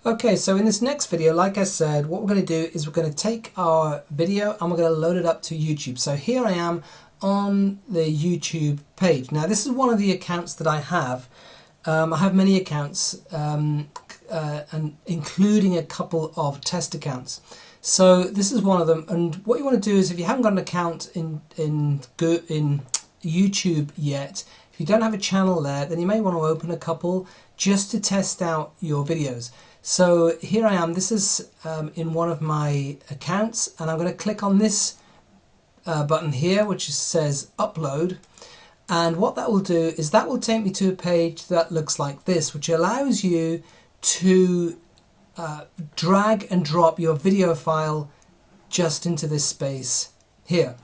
Okay, so in this next video, like I said, what we're going to do is we're going to take our video and we're going to load it up to YouTube. So here I am on the YouTube page. Now this is one of the accounts that I have. I have many accounts, and including a couple of test accounts. So this is one of them, and what you want to do is, if you haven't got an account in YouTube yet, if you don't have a channel there, then you may want to open a couple just to test out your videos. So here I am, this is in one of my accounts, and I'm going to click on this button here which says upload, and what that will do is that will take me to a page that looks like this, which allows you to drag and drop your video file just into this space here.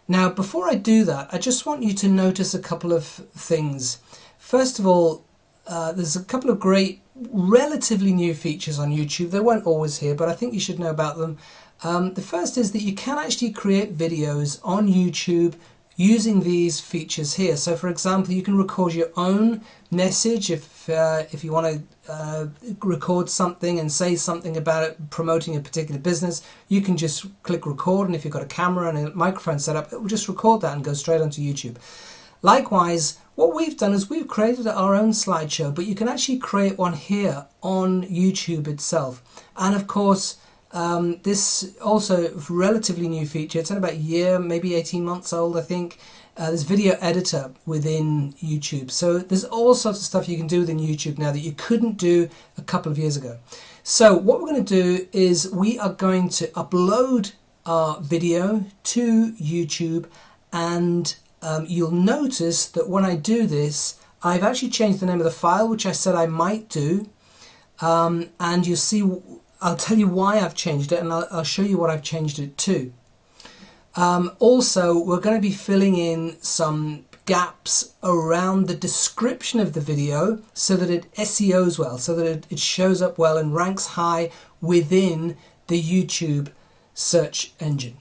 Now before I do that, I just want you to notice a couple of things. First of all, there's a couple of great relatively new features on YouTube. They weren't always here, but I think you should know about them. The first is that you can actually create videos on YouTube using these features here. So for example, you can record your own message if you want to record something and say something about it, promoting a particular business. You can just click record, and if you've got a camera and a microphone set up, it will just record that and go straight onto YouTube. Likewise, what we've done is we've created our own slideshow, but you can actually create one here on YouTube itself. And of course, this also relatively new feature. It's in about a year, maybe 18 months old, I think. There's video editor within YouTube. So there's all sorts of stuff you can do within YouTube now that you couldn't do a couple of years ago. So what we're going to do is we are going to upload our video to YouTube, and you'll notice that when I do this, I've actually changed the name of the file, which I said I might do, and you'll see, I'll tell you why I've changed it, and I'll show you what I've changed it to. Also, we're going to be filling in some gaps around the description of the video so that it SEOs well, so that it shows up well and ranks high within the YouTube search engine.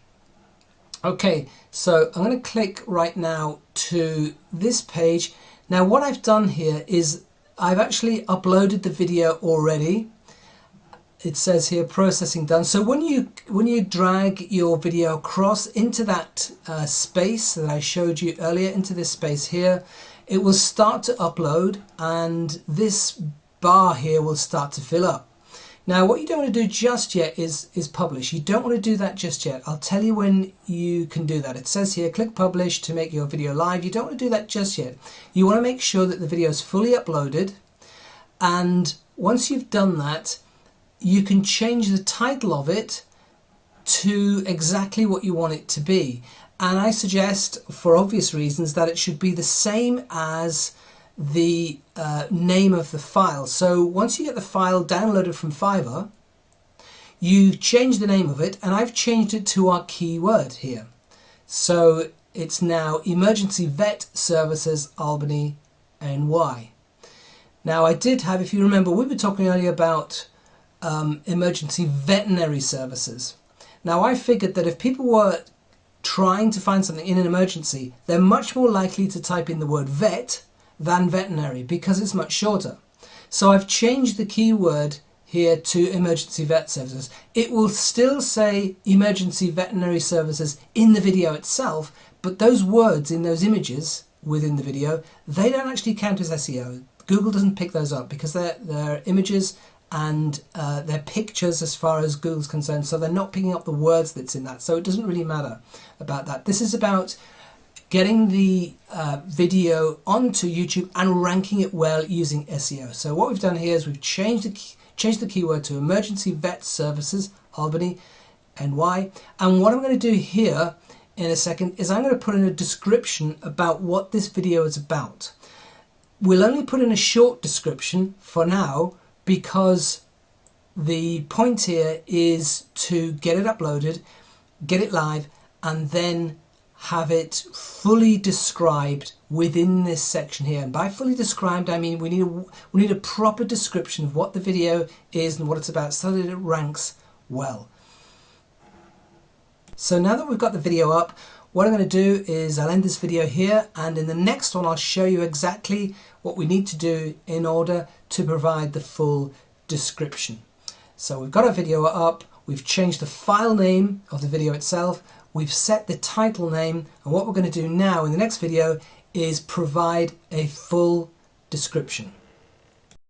Okay, so I'm going to click right now to this page. Now what I've done here is I've actually uploaded the video already. It says here processing done. So when you drag your video across into that space that I showed you earlier, into this space here, it will start to upload, and this bar here will start to fill up. Now what you don't want to do just yet is publish. You don't want to do that just yet. I'll tell you when you can do that. It says here click publish to make your video live. You don't want to do that just yet. You want to make sure that the video is fully uploaded, and once you've done that, you can change the title of it to exactly what you want it to be. And I suggest, for obvious reasons, that it should be the same as the name of the file. So once you get the file downloaded from Fiverr, you change the name of it, and I've changed it to our keyword here. So it's now Emergency Vet Services Albany NY. Now I did have, if you remember, we were talking earlier about emergency veterinary services. Now I figured that if people were trying to find something in an emergency, they're much more likely to type in the word vet than veterinary, because it's much shorter. So I've changed the keyword here to emergency vet services. It will still say emergency veterinary services in the video itself, but those words in those images within the video, they don't actually count as SEO. Google doesn't pick those up because they're images and they're pictures as far as Google's concerned, so they're not picking up the words that's in that. So it doesn't really matter about that. This is about getting the video onto YouTube and ranking it well using SEO. So what we've done here is we've changed the keyword to Emergency Vet Services Albany NY, and what I'm going to do here in a second is I'm going to put in a description about what this video is about. We'll only put in a short description for now, because the point here is to get it uploaded, get it live, and then have it fully described within this section here. And by fully described, I mean we need a proper description of what the video is and what it's about, so that it ranks well. So now that we've got the video up, what I'm going to do is I'll end this video here, and in the next one I'll show you exactly what we need to do in order to provide the full description. So we've got our video up, we've changed the file name of the video itself, we've set the title name, and what we're going to do now in the next video is provide a full description.